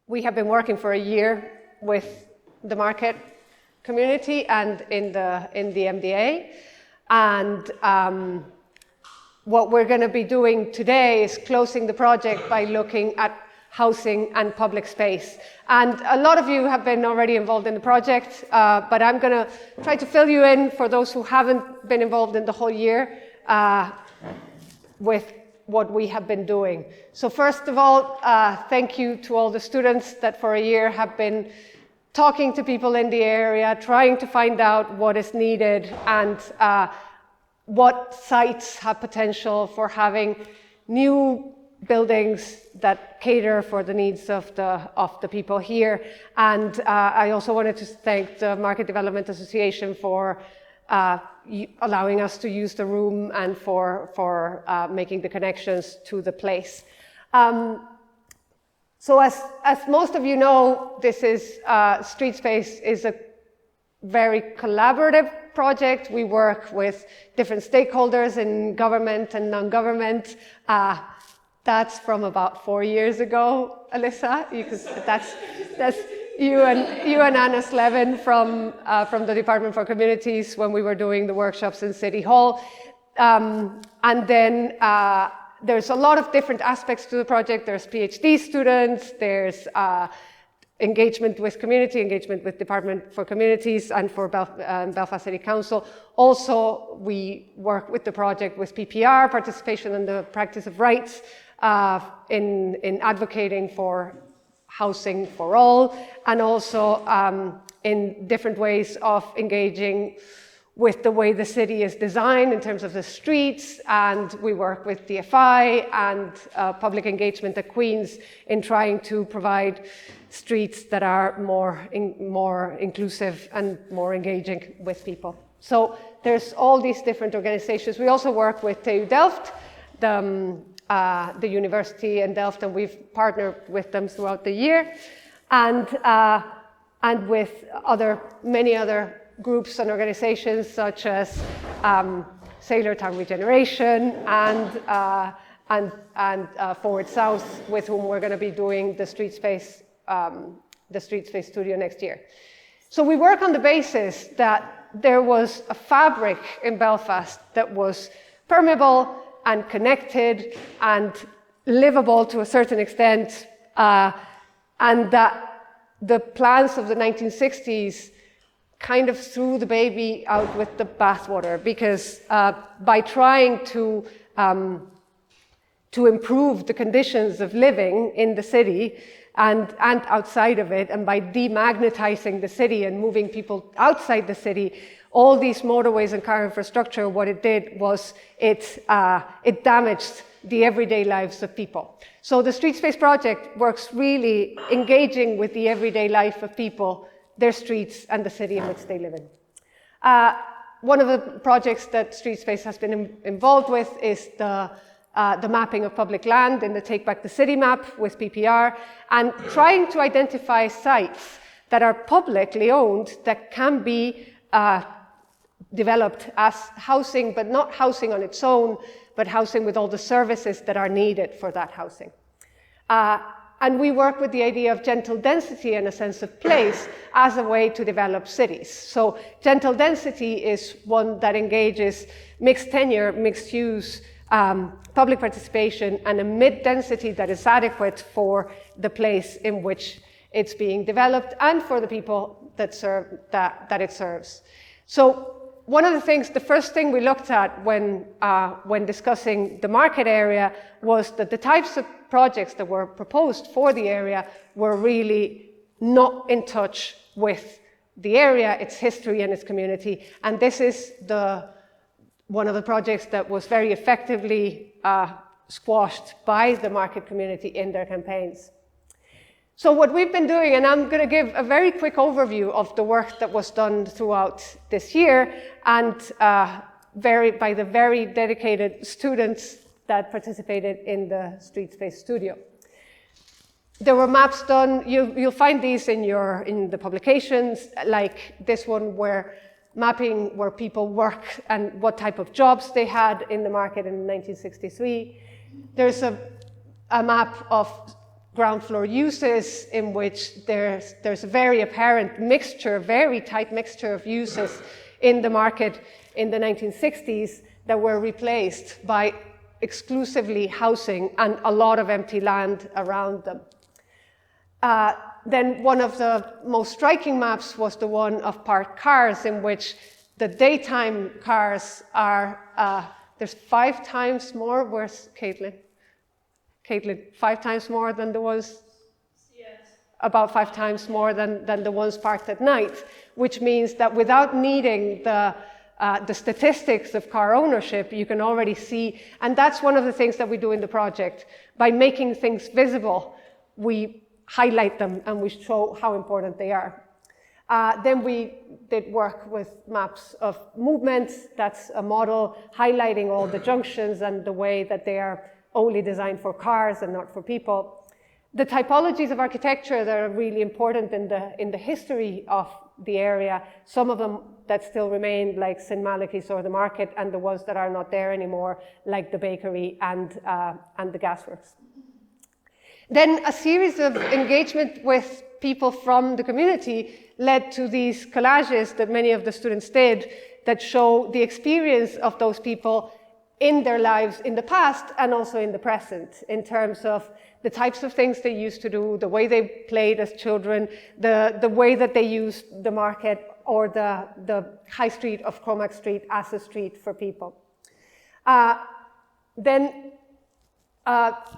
We have been working for a year with the market community and in the MDA. And what we're going to be doing today is closing the project by looking at housing and public space. And a lot of you have been already involved in the project, but I'm going to try to fill you in for those who haven't been involved in the whole year with what we have been doing. So first of all, thank you to all the students that for a year have been talking to people in the area, trying to find out what is needed and what sites have potential for having new buildings that cater for the needs of the people here. And I also wanted to thank the Market Development Association for allowing us to use the room and for making the connections to the place. So as most of you know, this is Street Space is a very collaborative project. We work with different stakeholders in government and non-government. That's from about 4 years ago, Alyssa. That's you and Anna Slevin from the Department for Communities when we were doing the workshops in City Hall. And then there's a lot of different aspects to the project. There's PhD students, there's engagement with community, engagement with Department for Communities and for Belfast City Council. Also, we work with the project with PPR, participation in the practice of rights, in advocating for housing for all, and also in different ways of engaging with the way the city is designed in terms of the streets. And we work with DFI and public engagement at Queen's in trying to provide streets that are more inclusive and more engaging with people. So there's all these different organizations. We also work with TU Delft, the university in Delft, and we've partnered with them throughout the year, and with many other groups and organizations such as Sailor Town Regeneration and Forward South, with whom we're going to be doing the Street Space Studio next year. So we work on the basis that there was a fabric in Belfast that was permeable and connected and livable to a certain extent, and that the plans of the 1960s kind of threw the baby out with the bathwater, because by trying to improve the conditions of living in the city and outside of it, and by demagnetizing the city and moving people outside the city, all these motorways and car infrastructure, what it did was it damaged the everyday lives of people. So the Street Space project works really engaging with the everyday life of people, their streets, and the city in which they live in. One of the projects that Street Space has been involved with is the mapping of public land in the Take Back the City map with PPR, and trying to identify sites that are publicly owned that can be developed as housing, but not housing on its own, but housing with all the services that are needed for that housing. And we work with the idea of gentle density and a sense of place as a way to develop cities. So gentle density is one that engages mixed tenure, mixed use, public participation, and a mid-density that is adequate for the place in which it's being developed and for the people that it serves. So one of the first thing we looked at when discussing the market area was that the types of projects that were proposed for the area were really not in touch with the area, its history, and its community. And this is one of the projects that was very effectively squashed by the market community in their campaigns. So what we've been doing, and I'm going to give a very quick overview of the work that was done throughout this year, and by the very dedicated students that participated in the Street Space Studio. There were maps done. You'll find these in the publications, like this one, where mapping where people work and what type of jobs they had in the market in 1963. There's a map of ground floor uses in which there's a very apparent mixture, very tight mixture of uses in the market in the 1960s that were replaced by exclusively housing and a lot of empty land around them. Then one of the most striking maps was the one of parked cars, in which the daytime cars are, there's 5 times more. Where's Caitlin? Caitlin, 5 times more than there was? Yes. About 5 times more than the ones parked at night, which means that without needing the statistics of car ownership, you can already see, and that's one of the things that we do in the project. By making things visible, we highlight them and we show how important they are. Then we did work with maps of movements. That's a model highlighting all the junctions and the way that they are only designed for cars and not for people. The typologies of architecture that are really important in the history of the area, some of them that still remain, like St. Malachy's or the market, and the ones that are not there anymore, like the bakery and the gasworks. Then a series of engagement with people from the community led to these collages that many of the students did that show the experience of those people in their lives in the past and also in the present, in terms of the types of things they used to do, the way they played as children, the way that they used the market or the high street of Cromack Street as a street for people. Then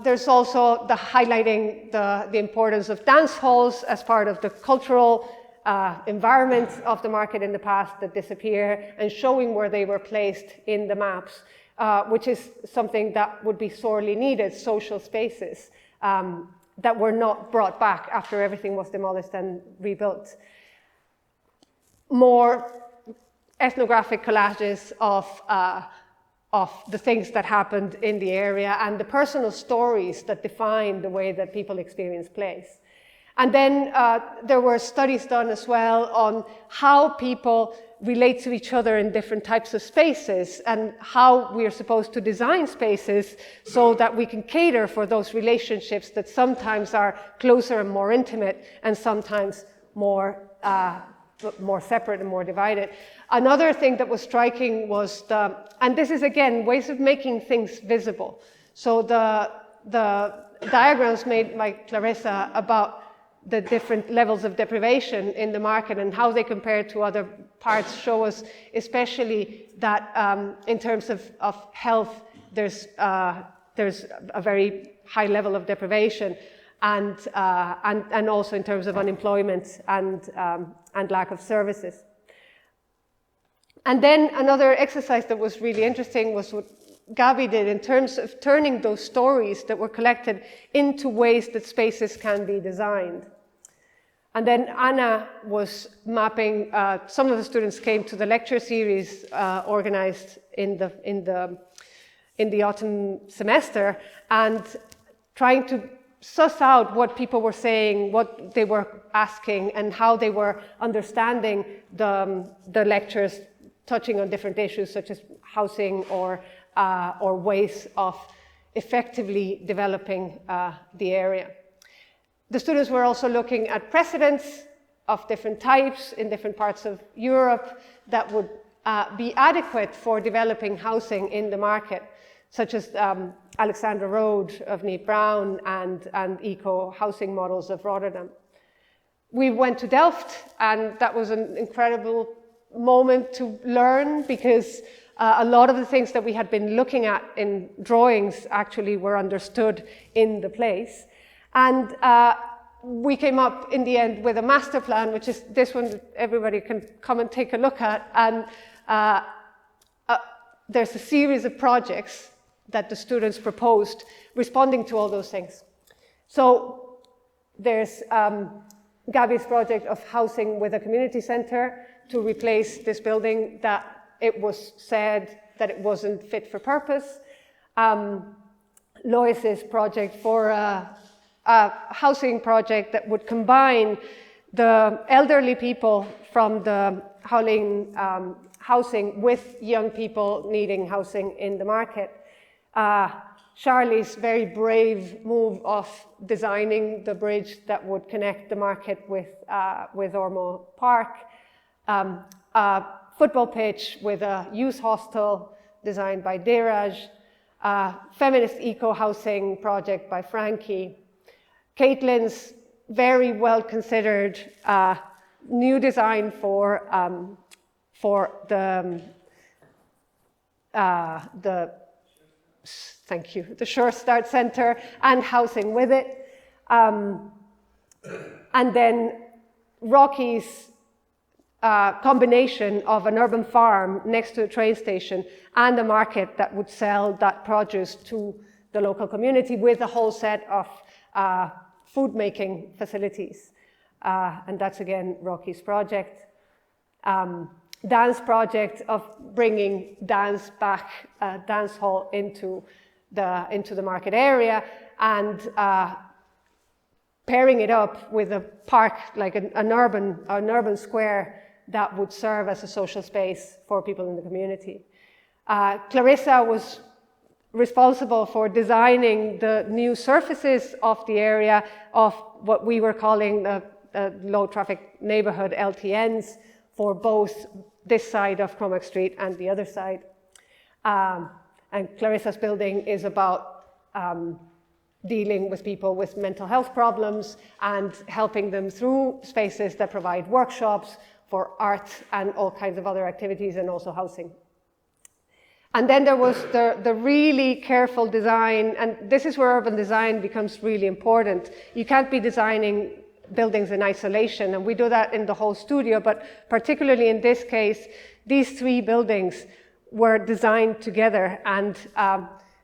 there's also the highlighting the importance of dance halls as part of the cultural environment of the market in the past that disappear, and showing where they were placed in the maps, which is something that would be sorely needed, social spaces that were not brought back after everything was demolished and rebuilt. More ethnographic collages of the things that happened in the area and the personal stories that define the way that people experience place. And then there were studies done as well on how people relate to each other in different types of spaces and how we are supposed to design spaces so that we can cater for those relationships that sometimes are closer and more intimate and sometimes more separate and more divided. Another thing that was striking was and this is again, ways of making things visible. So the diagrams made by Clarissa about the different levels of deprivation in the market and how they compare to other parts show us especially that in terms of health, there's a very high level of deprivation, and also in terms of unemployment and lack of services. And then another exercise that was really interesting was what Gabi did in terms of turning those stories that were collected into ways that spaces can be designed. And then Anna was mapping, some of the students came to the lecture series organized in the autumn semester, and trying to suss out what people were saying, what they were asking, and how they were understanding the lectures, touching on different issues such as housing or ways of effectively developing the area. The students were also looking at precedents of different types in different parts of Europe that would be adequate for developing housing in the market, such as Alexandra Road of Neat Brown and eco-housing models of Rotterdam. We went to Delft, and that was an incredible moment to learn, because a lot of the things that we had been looking at in drawings actually were understood in the place. And we came up in the end with a master plan, which is this one that everybody can come and take a look at. And there's a series of projects that the students proposed responding to all those things. So there's Gabi's project of housing with a community center to replace this building that it was said that it wasn't fit for purpose. Lois's project for a housing project that would combine the elderly people from the Howling housing with young people needing housing in the market. Charlie's very brave move of designing the bridge that would connect the market with Ormeau Park, a football pitch with a youth hostel designed by Dheeraj, a feminist eco-housing project by Frankie, Caitlin's very well considered new design for the Sure Start Centre and housing with it. And then Rocky's combination of an urban farm next to a train station and a market that would sell that produce to the local community with a whole set of food making facilities. And that's again Rocky's project. Dan's project of bringing dance back, dance hall into the market area and pairing it up with a park, like an urban square that would serve as a social space for people in the community. Clarissa was responsible for designing the new surfaces of the area of what we were calling the low traffic neighborhood LTNs for both this side of Cromack Street and the other side. And Clarissa's building is about dealing with people with mental health problems and helping them through spaces that provide workshops for art and all kinds of other activities and also housing. And then there was the really careful design, and this is where urban design becomes really important. You can't be designing buildings in isolation, and we do that in the whole studio, but particularly in this case, these three buildings were designed together, and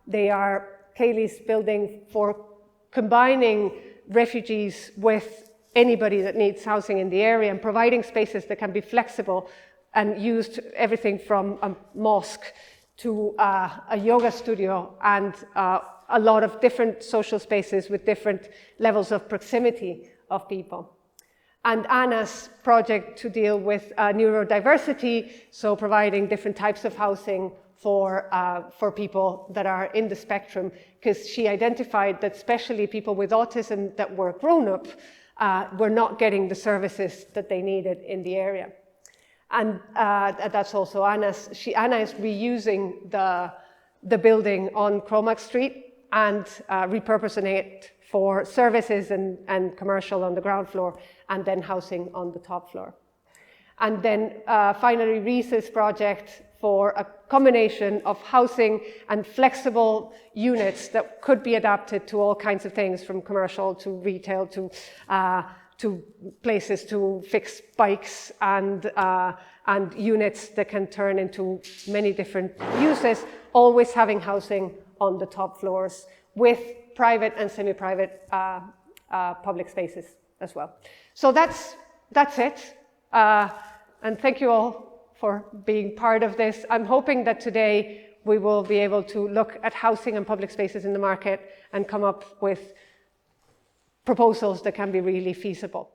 they are Kaylee's building for combining refugees with anybody that needs housing in the area and providing spaces that can be flexible and used everything from a mosque to a yoga studio and a lot of different social spaces with different levels of proximity of people. And Anna's project to deal with neurodiversity, so providing different types of housing for people that are in the spectrum, because she identified that especially people with autism that were grown up were not getting the services that they needed in the area. And that's also Anna's. Anna is reusing the building on Cromack Street and repurposing it for services and commercial on the ground floor, and then housing on the top floor. And then finally, Reese's project for a combination of housing and flexible units that could be adapted to all kinds of things, from commercial to retail to places to fix bikes and units that can turn into many different uses, always having housing on the top floors with private and semi-private public spaces as well. So that's it. And thank you all for being part of this. I'm hoping that today we will be able to look at housing and public spaces in the market and come up with proposals that can be really feasible.